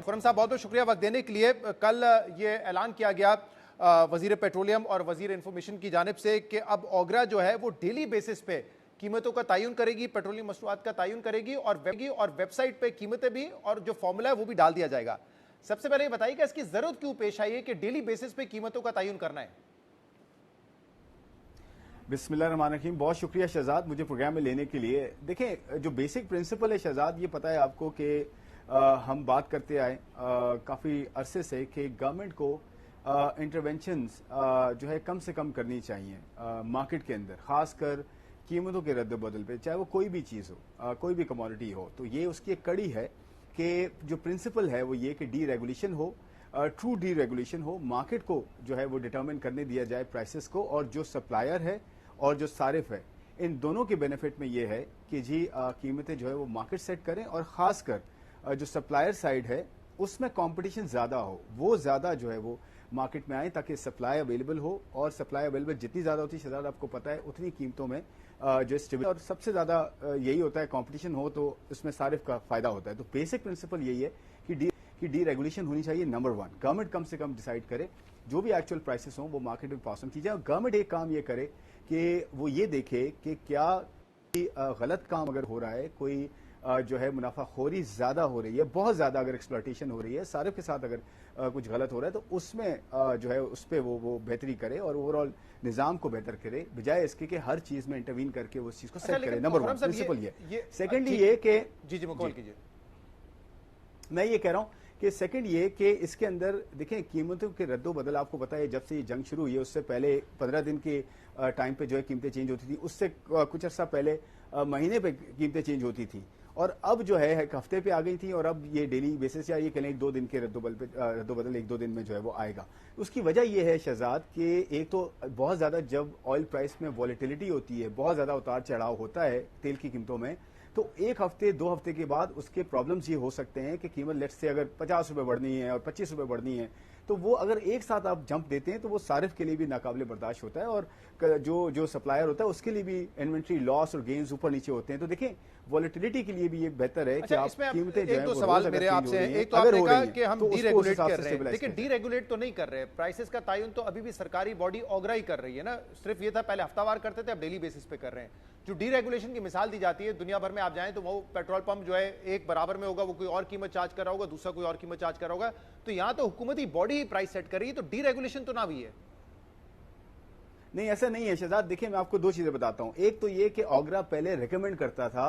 खुर्रम साहब, बहुत बहुत शुक्रिया वक्त देने के लिए। कल ये ऐलान किया गया वजीर पेट्रोलियम और वजीर इंफॉर्मेशन की जानिब से कि अब ओगरा जो है वो डेली बेसिस पे कीमतों का तयन करेगी, पेट्रोलियम मसनूआत का तयन करेगी और वेबसाइट पे कीमतें भी और जो फॉर्मूला है वो भी डाल दिया जाएगा। सबसे पहले ये बताइए कि इसकी जरूरत क्यों पेश आई है कि डेली बेसिस पे कीमतों का तयन करना है? बिस्मिल्लाहिर्रहमानिर्रहीम। बहुत शुक्रिया शहजाद मुझे प्रोग्राम में लेने के लिए। देखें, जो बेसिक प्रिंसिपल है शहजाद, ये पता है आपको कि हम बात करते आए काफ़ी अरसे से कि गवर्नमेंट को इंटरवेंशंस जो है कम से कम करनी चाहिए मार्केट के अंदर, खासकर कीमतों के रद्द बदल पे, चाहे वो कोई भी चीज़ हो, कोई भी कमोडिटी हो। तो ये उसकी एक कड़ी है कि जो प्रिंसिपल है वो ये कि डी रेगुलेशन हो, ट्रू डी रेगुलेशन हो, मार्केट को जो है वो डिटर्मिन करने दिया जाए प्राइसेस को, और जो सप्लायर है और जो सारिफ है, इन दोनों के बेनिफिट में ये है कि जी कीमतें जो है वो मार्केट सेट करें, और खासकर जो सप्लायर साइड है उसमें कंपटीशन ज्यादा हो, वो ज्यादा जो है वो मार्केट में आए ताकि सप्लाई अवेलेबल हो, और सप्लाई अवेलेबल जितनी ज्यादा होती है शहजाद आपको पता है उतनी कीमतों में जो स्टेबिलिटी, और सबसे ज्यादा यही होता है कंपटीशन हो तो उसमें सारिफ का फायदा होता है। तो बेसिक प्रिंसिपल यही है कि डी रेगुलेशन होनी चाहिए। नंबर 1, गवर्नमेंट कम से कम डिसाइड करे जो भी एक्चुअल प्राइसेस हो वो मार्केट में पास ऑन की जाए, और गवर्नमेंट एक काम ये करे कि वो ये देखे कि क्या गलत काम अगर हो रहा है, कोई जो है मुनाफाखोरी ज्यादा हो रही है, बहुत ज्यादा अगर एक्सप्लॉयटेशन हो रही है, सारिफ के साथ अगर कुछ गलत हो रहा है तो उसमें जो है उस पर वो बेहतरी करे और ओवरऑल निजाम को बेहतर करे, बजाय इसके कि हर चीज में इंटरवीन करके वो उस चीज को सेट करे। नंबर 1 प्रिंसिपल ये। सेकेंडली ये कि जी मुकम्मल कीजिए। मैं ये कह रहा हूं कि सेकंड ये कि इसके अंदर देखें कीमतों के रद्दो बदल, आपको पता है जब से ये जंग शुरू हुई है उससे पहले 15 दिन के टाइम पे जो है कीमतें चेंज होती थी, उससे कुछ अर्सा पहले महीने पे कीमतें चेंज होती थी, और अब जो है एक हफ्ते पे आ गई थी, और अब ये डेली बेसिस या ये कहें 1-2 दिन के रद्दो बदल 1-2 दिन में जो है वो आएगा। उसकी वजह ये है शहजाद कि एक तो बहुत ज्यादा जब ऑयल प्राइस में वॉलेटिलिटी होती है, बहुत ज्यादा उतार चढ़ाव होता है तेल की कीमतों में, तो एक हफ्ते 2 हफ्ते के बाद उसके प्रॉब्लम्स ये हो सकते हैं कि कीमत लेट्स से अगर 50 रुपए बढ़नी है और 25 रुपए बढ़नी है, तो वो अगर एक साथ आप जंप देते हैं तो वो सारिफ के लिए भी नाकाबिले बर्दाश्त होता है, और जो सप्लायर होता है उसके लिए भी इन्वेंट्री लॉस और गेन्स ऊपर नीचे होते हैं। तो देखें, वॉलेटिलिटी के लिए भी ये बेहतर है कि आप कीमतें जो है वो सवाल मेरे आपसे है। एक तो आपने कहा कि हम डीरेगुलेट कर रहे हैं, लेकिन डीरेगुलेट तो नहीं कर रहे, प्राइसेस का तयन तो अभी भी सरकारी बॉडी ओगरा ही कर रही है ना। सिर्फ ये था पहले हफ्तावार करते थे, अब डेली बेसिस पे कर रहे हैं। जो डीरेगुलेशन की मिसाल दी जाती है दुनिया भर में आप जाएं तो वो पेट्रोल पंप जो है एक बराबर में होगा, वो कोई और कीमत चार्ज कर रहा होगा, दूसरा कोई और कीमत चार्ज कर रहा होगा। तो यहां तो हुकूमती बॉडी ही प्राइस सेट कर रही है, तो डीरेगुलेशन तो ना भी है। नहीं, ऐसा नहीं है शहजाद। देखिए, मैं आपको 2 चीजें बताता हूं। एक तो ये कि ओगरा पहले रिकमेंड करता था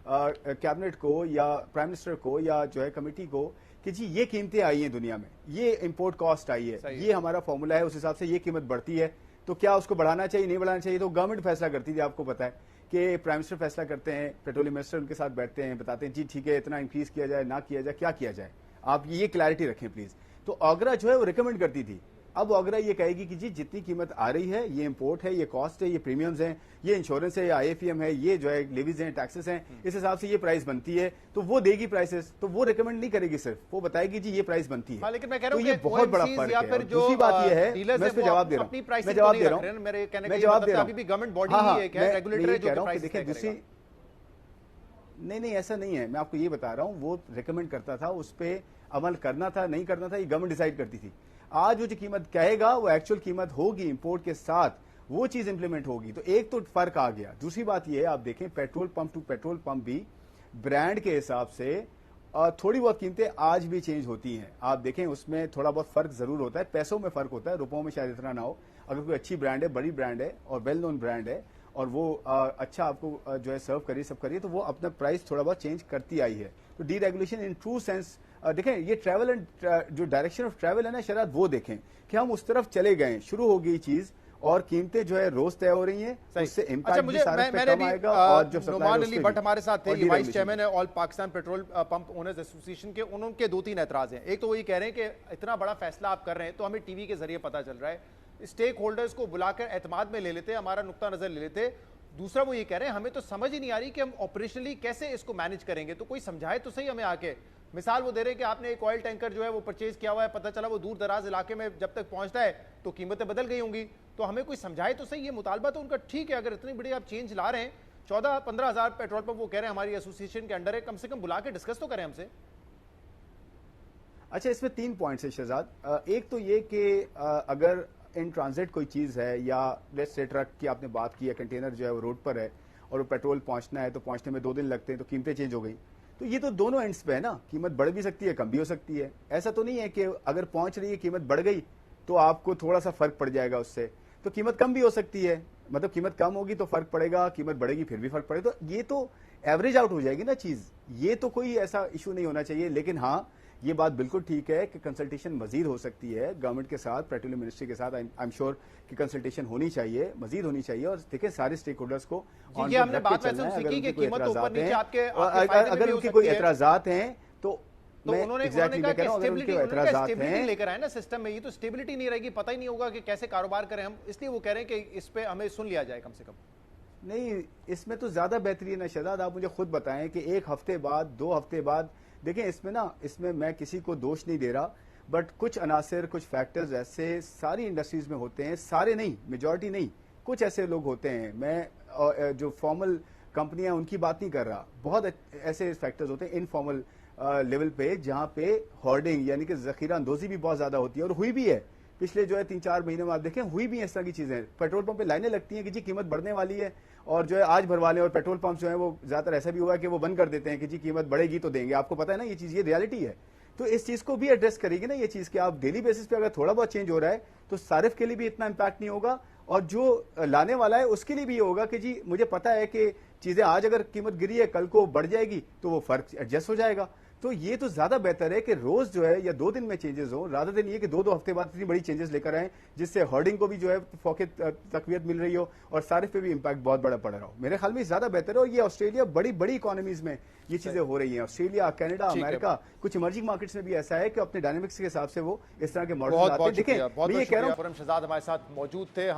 कैबिनेट को या प्राइम मिनिस्टर को या जो है कमेटी को कि जी ये कीमतें आई हैं दुनिया में, ये इंपोर्ट कॉस्ट आई है, ये हमारा फॉर्मूला है, उस हिसाब से ये कीमत बढ़ती है, तो क्या उसको बढ़ाना चाहिए नहीं बढ़ाना चाहिए। तो गवर्नमेंट फैसला करती थी, आपको पता है कि प्राइम मिनिस्टर फैसला करते हैं, पेट्रोलियम मिनिस्टर उनके साथ बैठते हैं, बताते हैं जी ठीक है इतना इंक्रीज किया जाए, ना किया जाए, क्या किया जाए, आप ये क्लैरिटी रखें प्लीज। तो ओगरा जो है वो रिकमेंड करती थी। अब ओगरा ये कहेगी कि जी जितनी कीमत आ रही है, ये इंपोर्ट है, ये कॉस्ट है, ये प्रीमियम्स हैं, ये इंश्योरेंस है, ये IFM है, ये जो है लेवीज हैं, टैक्सेस हैं, इस हिसाब से ये प्राइस बनती है, तो वो देगी प्राइसेस। तो वो रिकमेंड नहीं करेगी, सिर्फ वो बताएगी जी ये प्राइस बनती है। लेकिन मैं कह रहा हूं तो ये बहुत बड़ा फर्क है। दूसरी बात ये है, मैं इस पे जवाब दे रहा हूं, मैं जवाब दे रहा हूं, मैं जवाब दे रहा हूं, अभी भी गवर्नमेंट बॉडी ही एक है, रेगुलेटर है जो प्राइस देखिए दूसरी नहीं ऐसा नहीं है। मैं आपको ये बता रहा हूं, वो रिकमेंड करता था, उस पर अमल करना था नहीं करना था ये गवर्नमेंट डिसाइड करती थी। आज वो जो कीमत कहेगा वो एक्चुअल कीमत होगी, इंपोर्ट के साथ वो चीज इंप्लीमेंट होगी। तो एक तो फर्क आ गया। दूसरी बात ये है, आप देखें petrol pump to petrol pump भी ब्रांड के हिसाब से थोड़ी बहुत कीमतें आज भी चेंज होती हैं। आप देखें उसमें थोड़ा बहुत फर्क जरूर होता है, पैसों में फर्क होता है, रुपयों में शायद इतना ना हो। अगर कोई अच्छी ब्रांड है, बड़ी ब्रांड है और वेल नोन ब्रांड है और वो अच्छा आपको जो है सर्व करिए, सब करिए, तो वो अपना प्राइस थोड़ा बहुत चेंज करती आई है। तो D regulation in true sense देखें, ये ट्रैवल एंड जो डायरेक्शन ऑफ ट्रैवल है ना शायद वो देखें कि हम उस तरफ चले गए, शुरू हो गई चीज और कीमतें जो है रोज तय हो रही हैं, उससे इंपैक्ट भी सारे पे कम आएगा। और जो नुमान अली भट्ट हमारे साथ थे, ये वाइस चेयरमैन है all Pakistan petrol pump owners association के। उनके 2-3 एतराज हैं। एक तो वो ये कह रहे हैं कि इतना बड़ा फैसला आप कर रहे हैं तो हमें टीवी के जरिए पता चल रहा है, स्टेक होल्डर्स को बुलाकर एतमाद में ले लेते, हमारा नुक्ता नजर ले लेते। दूसरा वो ये कह रहे हैं हमें तो समझ ही नहीं आ रही कि हम ऑपरेशनली कैसे इसको मैनेज करेंगे, तो कोई समझाए तो सही हमें आके। मिसाल वो दे रहे हैं कि आपने एक ऑयल टैंकर जो है वो परचेज किया हुआ है, पता चला वो दूर दराज इलाके में जब तक पहुंचता है तो कीमतें बदल गई होंगी, तो हमें कोई समझाए तो सही। ये मुतालबा तो उनका ठीक है, अगर इतनी बड़ी आप चेंज ला रहे हैं, 14-15 हज़ार पेट्रोल पंप वो कह रहे हैं हमारी एसोसिएशन के अंडर है, कम से कम बुला के डिस्कस तो करें हमसे। अच्छा, इसमें 3 पॉइंट्स है शहजाद। एक तो ये कि अगर इन ट्रांजिट कोई चीज है या लेट्स से ट्रक की आपने बात की है, कंटेनर जो है वो रोड पर है और वो पेट्रोल पहुंचना है तो पहुंचने में 2 दिन लगते हैं, तो कीमतें चेंज हो गई। तो ये तो दोनों एंड्स पे है ना, कीमत बढ़ भी सकती है, कम भी हो सकती है। ऐसा तो नहीं है कि अगर पहुंच रही है कीमत बढ़ गई तो आपको थोड़ा सा फर्क पड़ जाएगा उससे, तो कीमत कम भी हो सकती है। मतलब कीमत कम होगी तो फर्क पड़ेगा, कीमत बढ़ेगी फिर भी फर्क पड़ेगा, तो ये तो एवरेज आउट हो जाएगी ना चीज। ये तो कोई ऐसा इशू नहीं होना चाहिए। लेकिन हाँ, ये बात बिल्कुल ठीक है कि कंसल्टेशन मजीद हो सकती है गवर्नमेंट के साथ, पेट्रोलियम मिनिस्ट्री के साथ। आई एम श्योर कि कंसल्टेशन होनी चाहिए, मजीद होनी चाहिए। और देखिए सारे स्टेक होल्डर्स को ये हमने बात वैसे सीखी कि कीमत ऊपर नीचे आपके अगर उनके कोई एतराजात हैं तो उन्होंने कहा कि स्टेबिलिटी लेकर आए ना सिस्टम में। ये तो स्टेबिलिटी नहीं रहेगी, पता ही नहीं होगा कि कैसे कारोबार करें हम, इसलिए वो कह रहे हैं कि इस पे हमें सुन लिया जाए कम से कम। नहीं, इसमें तो ज्यादा बेहतरीन है शहजाद। आप मुझे खुद बताएं कि 1 हफ्ते बाद, 2 हफ्ते बाद, देखें इसमें मैं किसी को दोष नहीं दे रहा, बट कुछ अनासर, कुछ फैक्टर्स ऐसे सारी इंडस्ट्रीज में होते हैं, सारे नहीं, मेजॉरिटी नहीं, कुछ ऐसे लोग होते हैं। मैं जो फॉर्मल कंपनियां उनकी बात नहीं कर रहा, बहुत ऐसे फैक्टर्स होते हैं इनफॉर्मल लेवल पे जहां पे होर्डिंग यानी कि जखीरा अंदोजी भी बहुत ज्यादा होती है, और हुई भी है पिछले जो है 3-4 महीने में। आप देखें हुई भी है इस तरह की चीजें। पेट्रोल पंप पे लाइनें लगती हैं कि जी कीमत बढ़ने वाली है और जो है आज भरवा लें, और पेट्रोल पंप जो है वो ज्यादातर ऐसा भी हुआ है कि वो बंद कर देते हैं कि जी कीमत बढ़ेगी तो देंगे। आपको पता है ना ये चीज, ये रियलिटी है। तो इस चीज को भी एड्रेस करेगी ना ये चीज कि आप डेली बेसिस पे अगर थोड़ा बहुत चेंज हो रहा है तो सारिफ के लिए भी इतना इंपैक्ट नहीं होगा, और जो लाने वाला है उसके लिए भी ये होगा कि जी मुझे पता है कि चीजें आज अगर कीमत गिरी है कल को बढ़ जाएगी तो वो फर्क एडजस्ट हो जाएगा। तो ये तो ज्यादा बेहतर है कि रोज जो है या 2 दिन में चेंजेस हो, रादर देन ये कि 2-2 हफ्ते बाद इतनी बड़ी चेंजेस लेकर आए जिससे हर्डिंग को भी जो है फोके तकवीयत मिल रही हो और सारिफ पे भी इंपैक्ट बहुत बड़ा पड़ रहा हो। मेरे ख्याल में ज्यादा बेहतर है। और ये ऑस्ट्रेलिया, बड़ी बड़ी इकोनॉमीज में ये चीजें हो रही हैं। ऑस्ट्रेलिया, कनाडा, अमेरिका, कुछ इमर्जिंग मार्केट्स में भी ऐसा है कि अपने डायनेमिक्स के हिसाब से वो इस तरह के मॉडल लाते हैं। देखिए मैं ये कह रहा हूं, शहजाद हमारे साथ मौजूद थे।